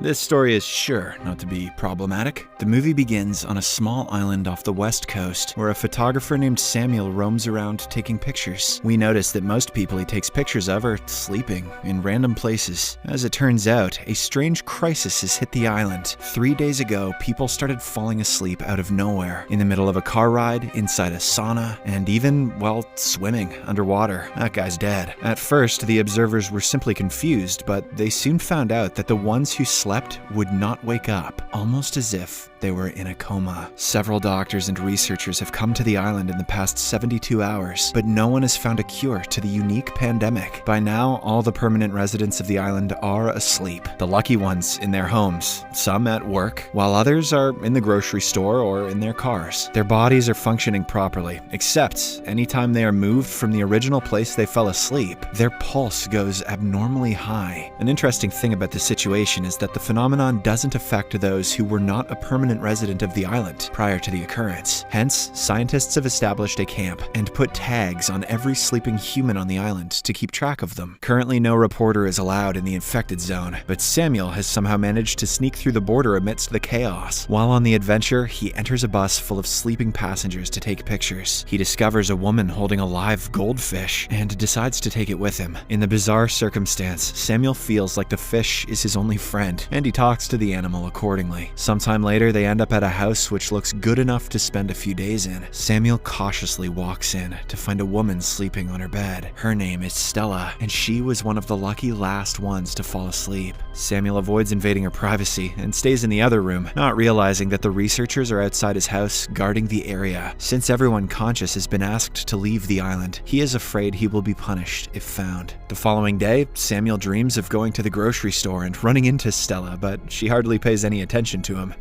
This story is sure not to be problematic. The movie begins on a small island off the west coast where a photographer named Samuel roams around taking pictures. We notice that most people he takes pictures of are sleeping in random places. As it turns out, a strange crisis has hit the island. 3 days ago, people started falling asleep out of nowhere, in the middle of a car ride, inside a sauna, and even while swimming underwater. That guy's dead. At first, the observers were simply confused, but they soon found out that the ones who slept would not wake up, almost as if they were in a coma. Several doctors and researchers have come to the island in the past 72 hours, but no one has found a cure to the unique pandemic. By now, all the permanent residents of the island are asleep, the lucky ones in their homes, some at work, while others are in the grocery store or in their cars. Their bodies are functioning properly, except anytime they are moved from the original place they fell asleep, their pulse goes abnormally high. An interesting thing about the situation is that the phenomenon doesn't affect those who were not a permanent resident of the island prior to the occurrence. Hence, scientists have established a camp and put tags on every sleeping human on the island to keep track of them. Currently, no reporter is allowed in the infected zone, but Samuel has somehow managed to sneak through the border amidst the chaos. While on the adventure, he enters a bus full of sleeping passengers to take pictures. He discovers a woman holding a live goldfish and decides to take it with him. In the bizarre circumstance, Samuel feels like the fish is his only friend, and he talks to the animal accordingly. Sometime later, they end up at a house which looks good enough to spend a few days in. Samuel cautiously walks in to find a woman sleeping on her bed. Her name is Stella, and she was one of the lucky last ones to fall asleep. Samuel avoids invading her privacy and stays in the other room, not realizing that the researchers are outside his house guarding the area. Since everyone conscious has been asked to leave the island, he is afraid he will be punished if found. The following day, Samuel dreams of going to the grocery store and running into Stella, but she hardly pays any attention to him.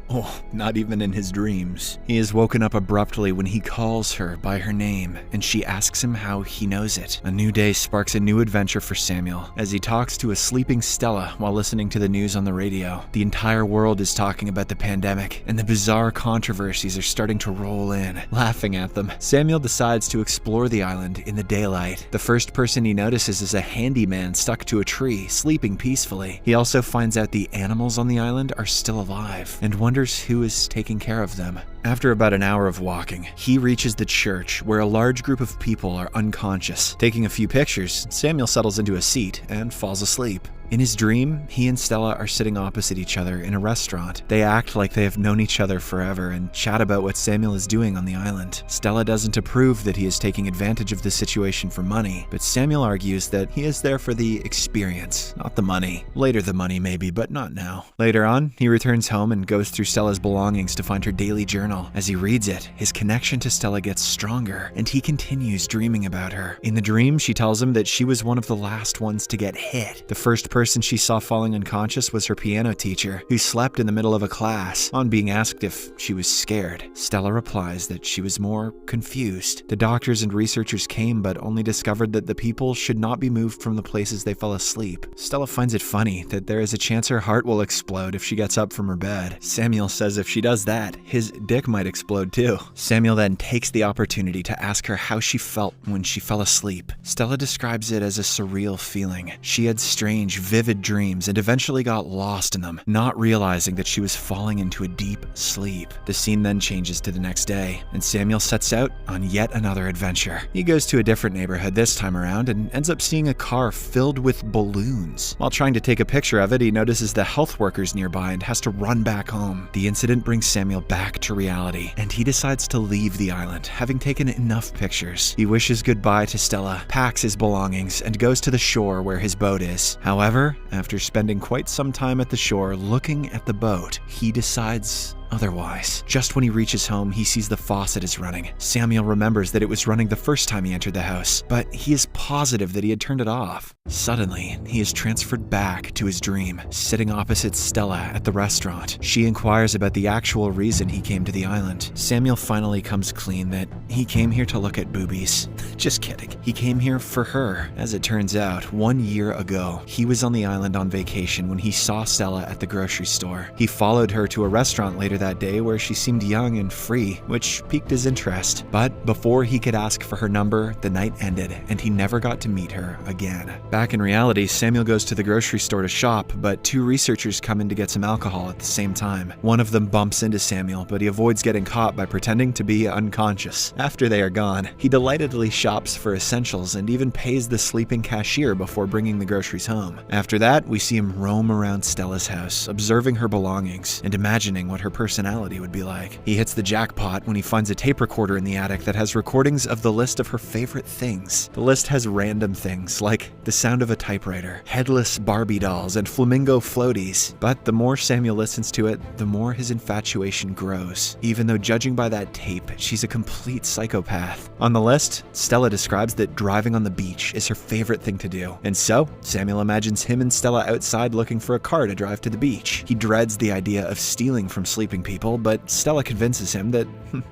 Not even in his dreams. He is woken up abruptly when he calls her by her name, and she asks him how he knows it. A new day sparks a new adventure for Samuel as he talks to a sleeping Stella while listening to the news on the radio. The entire world is talking about the pandemic, and the bizarre controversies are starting to roll in. Laughing at them, Samuel decides to explore the island in the daylight. The first person he notices is a handyman stuck to a tree, sleeping peacefully. He also finds out the animals on the island are still alive, and wonders who is taking care of them. After about an hour of walking, he reaches the church where a large group of people are unconscious. Taking a few pictures, Samuel settles into a seat and falls asleep. In his dream, he and Stella are sitting opposite each other in a restaurant. They act like they have known each other forever and chat about what Samuel is doing on the island. Stella doesn't approve that he is taking advantage of the situation for money, but Samuel argues that he is there for the experience, not the money. Later the money maybe, but not now. Later on, he returns home and goes through Stella's belongings to find her daily journal. As he reads it, his connection to Stella gets stronger, and he continues dreaming about her. In the dream, she tells him that she was one of the last ones to get hit. The first person she saw falling unconscious was her piano teacher, who slept in the middle of a class. On being asked if she was scared, Stella replies that she was more confused. The doctors and researchers came, but only discovered that the people should not be moved from the places they fell asleep. Stella finds it funny that there is a chance her heart will explode if she gets up from her bed. Samuel says if she does that, his dick might explode too. Samuel then takes the opportunity to ask her how she felt when she fell asleep. Stella describes it as a surreal feeling. She had strange, vivid dreams and eventually got lost in them, not realizing that she was falling into a deep sleep. The scene then changes to the next day, and Samuel sets out on yet another adventure. He goes to a different neighborhood this time around and ends up seeing a car filled with balloons. While trying to take a picture of it, he notices the health workers nearby and has to run back home. The incident brings Samuel back to reality, and he decides to leave the island, having taken enough pictures. He wishes goodbye to Stella, packs his belongings, and goes to the shore where his boat is. However, after spending quite some time at the shore looking at the boat, he decides otherwise. Just when he reaches home, he sees the faucet is running. Samuel remembers that it was running the first time he entered the house, but he is positive that he had turned it off. Suddenly, he is transferred back to his dream, sitting opposite Stella at the restaurant. She inquires about the actual reason he came to the island. Samuel finally comes clean that he came here to look at boobies. Just kidding. He came here for her. As it turns out, 1 year ago, he was on the island on vacation when he saw Stella at the grocery store. He followed her to a restaurant later that day where she seemed young and free, which piqued his interest. But before he could ask for her number, the night ended and he never got to meet her again. Back in reality, Samuel goes to the grocery store to shop, but two researchers come in to get some alcohol at the same time. One of them bumps into Samuel, but he avoids getting caught by pretending to be unconscious. After they are gone, he delightedly shops for essentials and even pays the sleeping cashier before bringing the groceries home. After that, we see him roam around Stella's house, observing her belongings and imagining what her personality would be like. He hits the jackpot when he finds a tape recorder in the attic that has recordings of the list of her favorite things. The list has random things like the sound of a typewriter, headless Barbie dolls, and flamingo floaties. But the more Samuel listens to it, the more his infatuation grows. Even though judging by that tape, she's a complete psychopath. On the list, Stella describes that driving on the beach is her favorite thing to do. And so, Samuel imagines him and Stella outside looking for a car to drive to the beach. He dreads the idea of stealing from sleeping people, but Stella convinces him that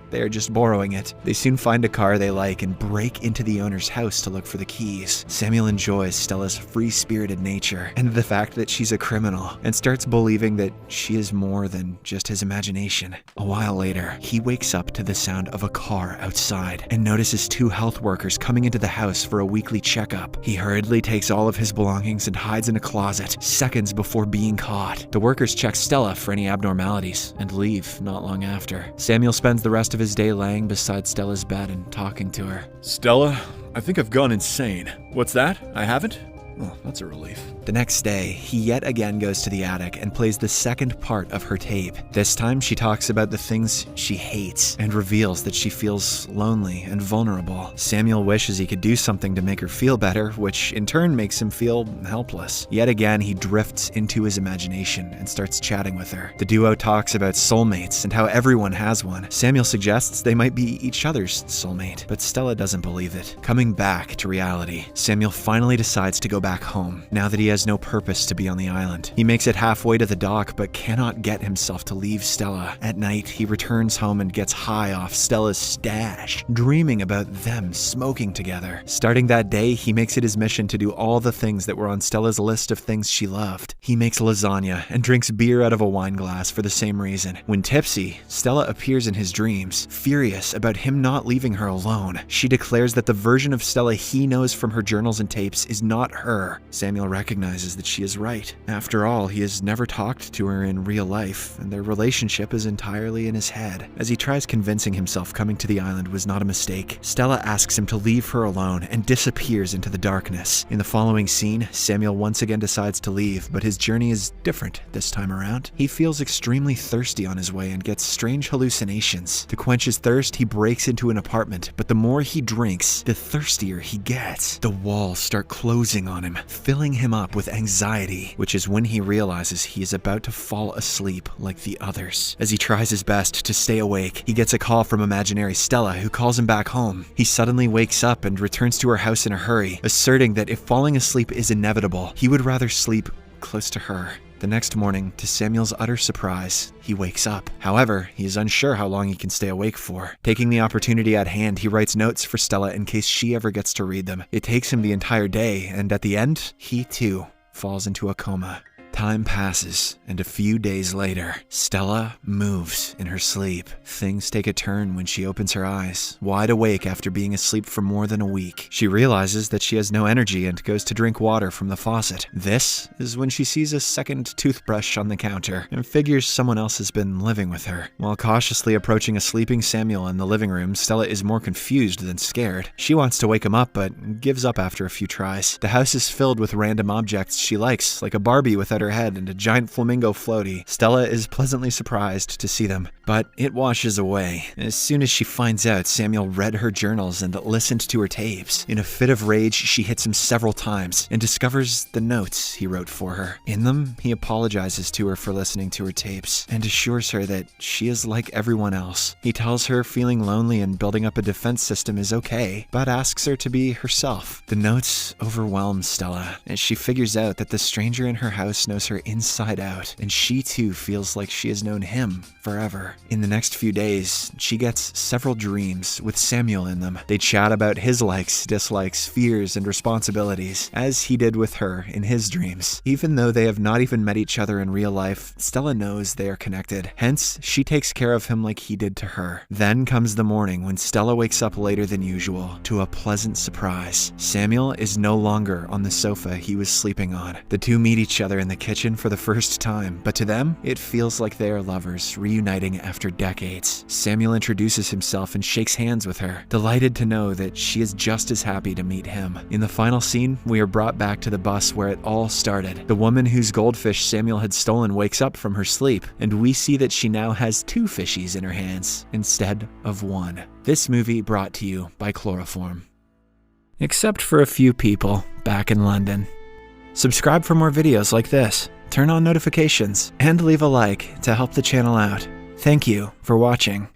they are just borrowing it. They soon find a car they like and break into the owner's house to look for the keys. Samuel enjoys Stella's free-spirited nature and the fact that she's a criminal, and starts believing that she is more than just his imagination. A while later, he wakes up to the sound of a car outside and notices two health workers coming into the house for a weekly checkup. He hurriedly takes all of his belongings and hides in a closet, seconds before being caught. The workers check Stella for any abnormalities and leave not long after. Samuel spends the rest of his day laying beside Stella's bed and talking to her. Stella, I think I've gone insane. What's that? I haven't? Oh, that's a relief. The next day, he yet again goes to the attic and plays the second part of her tape. This time, she talks about the things she hates and reveals that she feels lonely and vulnerable. Samuel wishes he could do something to make her feel better, which in turn makes him feel helpless. Yet again, he drifts into his imagination and starts chatting with her. The duo talks about soulmates and how everyone has one. Samuel suggests they might be each other's soulmate, but Stella doesn't believe it. Coming back to reality, Samuel finally decides to go back home, now that he has no purpose to be on the island. He makes it halfway to the dock, but cannot get himself to leave Stella. At night, he returns home and gets high off Stella's stash, dreaming about them smoking together. Starting that day, he makes it his mission to do all the things that were on Stella's list of things she loved. He makes lasagna and drinks beer out of a wine glass for the same reason. When tipsy, Stella appears in his dreams, furious about him not leaving her alone. She declares that the version of Stella he knows from her journals and tapes is not her. Samuel recognizes that she is right. After all, he has never talked to her in real life, and their relationship is entirely in his head. As he tries convincing himself coming to the island was not a mistake, Stella asks him to leave her alone and disappears into the darkness. In the following scene, Samuel once again decides to leave, but his journey is different this time around. He feels extremely thirsty on his way and gets strange hallucinations. To quench his thirst, he breaks into an apartment, but the more he drinks, the thirstier he gets. The walls start closing on him, filling him up with anxiety, which is when he realizes he is about to fall asleep like the others. As he tries his best to stay awake, he gets a call from imaginary Stella, who calls him back home. He suddenly wakes up and returns to her house in a hurry, asserting that if falling asleep is inevitable, he would rather sleep close to her. The next morning, to Samuel's utter surprise, he wakes up. However, he is unsure how long he can stay awake for. Taking the opportunity at hand, he writes notes for Stella in case she ever gets to read them. It takes him the entire day, and at the end, he too falls into a coma. Time passes, and a few days later, Stella moves in her sleep. Things take a turn when she opens her eyes, wide awake after being asleep for more than a week. She realizes that she has no energy and goes to drink water from the faucet. This is when she sees a second toothbrush on the counter and figures someone else has been living with her. While cautiously approaching a sleeping Samuel in the living room, Stella is more confused than scared. She wants to wake him up, but gives up after a few tries. The house is filled with random objects she likes, like a Barbie without her head and a giant flamingo floaty. Stella is pleasantly surprised to see them, but it washes away. As soon as she finds out Samuel read her journals and listened to her tapes, in a fit of rage, she hits him several times and discovers the notes he wrote for her. In them, he apologizes to her for listening to her tapes and assures her that she is like everyone else. He tells her feeling lonely and building up a defense system is okay, but asks her to be herself. The notes overwhelm Stella as she figures out that the stranger in her house knows knows her inside out, and she too feels like she has known him forever. In the next few days, she gets several dreams with Samuel in them. They chat about his likes, dislikes, fears, and responsibilities, as he did with her in his dreams. Even though they have not even met each other in real life, Stella knows they are connected. Hence, she takes care of him like he did to her. Then comes the morning when Stella wakes up later than usual to a pleasant surprise. Samuel is no longer on the sofa he was sleeping on. The two meet each other in the kitchen for the first time, but to them, it feels like they are lovers reuniting after decades. Samuel introduces himself and shakes hands with her, delighted to know that she is just as happy to meet him. In the final scene, we are brought back to the bus where it all started. The woman whose goldfish Samuel had stolen wakes up from her sleep, and we see that she now has 2 fishies in her hands instead of 1. This movie brought to you by Chloroform. Except for a few people back in London. Subscribe for more videos like this, turn on notifications, and leave a like to help the channel out. Thank you for watching.